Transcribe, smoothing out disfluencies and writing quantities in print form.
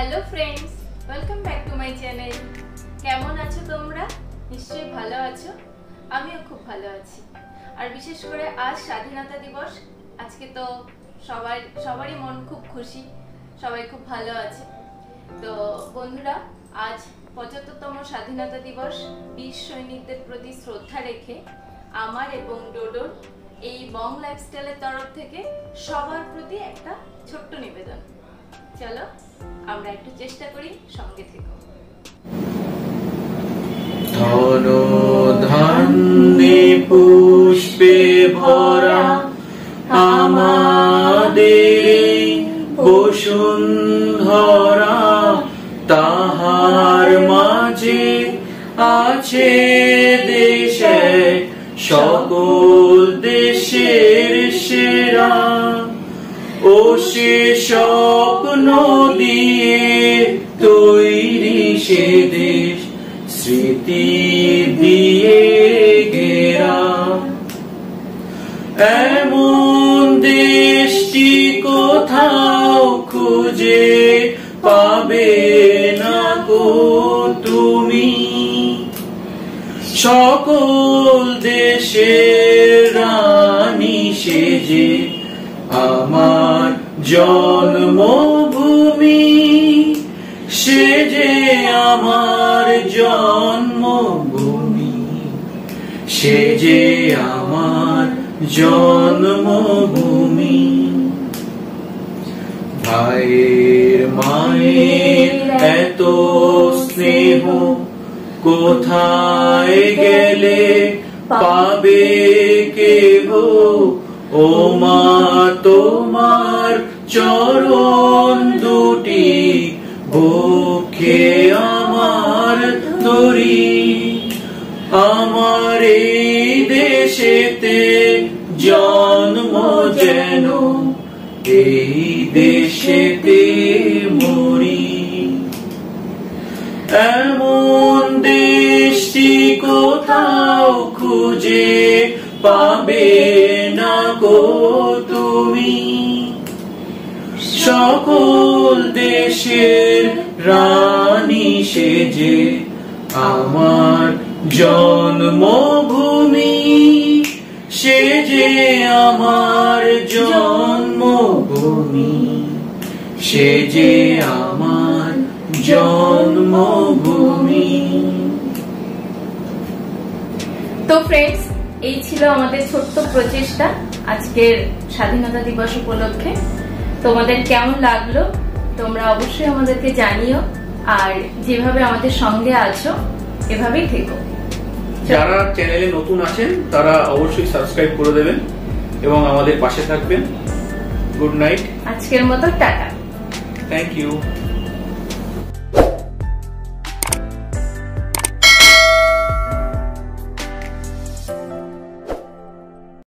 Hello friends, welcome back to my channel. কেমন আছো তোমরা? নিশ্চয়ই ভালো আছো। আমিও খুব ভালো আছি। আর বিশেষ করে আজ স্বাধীনতা দিবস। আজকে তো সবারই মন খুব খুশি, সবাই খুব ভালো আছে। তো বন্ধুরা, আজ ৭৫তম স্বাধীনতা দিবস। বীর সৈনিকদের প্রতি শ্রদ্ধা রেখে আমার এবং ডোডোর এই বং লাইফস্টাইলের তরফ থেকে সবার প্রতি একটা ছোট্ট নিবেদন। চলো আমরা একটু চেষ্টা করি, সঙ্গে থেকো। ধন ধান্যে পুষ্পে ভরা আমাদের বসুন্ধরা, তাহার মাঝে আছে দেশে সকল দেশের সেরা। ও সে স্বপ্ন দিয়ে তৈরি সে দেশ, স্মৃতি দিয়ে ঘেরা। এমন দেশটি কোথাও খুঁজে পাবে না গো তুমি। সকল দেশের রানী সেজে আমার জন্মভূমি, সে যে আমার জন্মভূমি, সে যে আমার জন্মভূমি। ভাইয়ের মায়ের এত স্নেহ কোথায় গেলে পাবে কেহ? ও মা, তোমার চরণ দুটি বুকে আমার ধরি। আমার এই দেশেতে জন্ম যেন এই দেশেতে মরি। এমন দেশটি কোথাও খুঁজে পাবে না গো তুমি। সকল দেশের রানী সেজে আমার জন্মভূমি, সে যে আমার জন্মভূমি, সে যে আমার জন্মভূমি। তো ফ্রেন্ডস, এই ছিল আমাদের ছোট্ট প্রচেষ্টা আজকের স্বাধীনতা দিবস উপলক্ষে। তোমাদের কেমন লাগলো তোমরা অবশ্যই আমাদেরকে জানিও। আর যেভাবে আমাদের সঙ্গে আছো এভাবেই থেকো। যারা চ্যানেলে নতুন আছেন তারা অবশ্যই সাবস্ক্রাইব করে দেবেন এবং আমাদের পাশে থাকবেন। Good night. আজকের মতো টাটা। Thank you.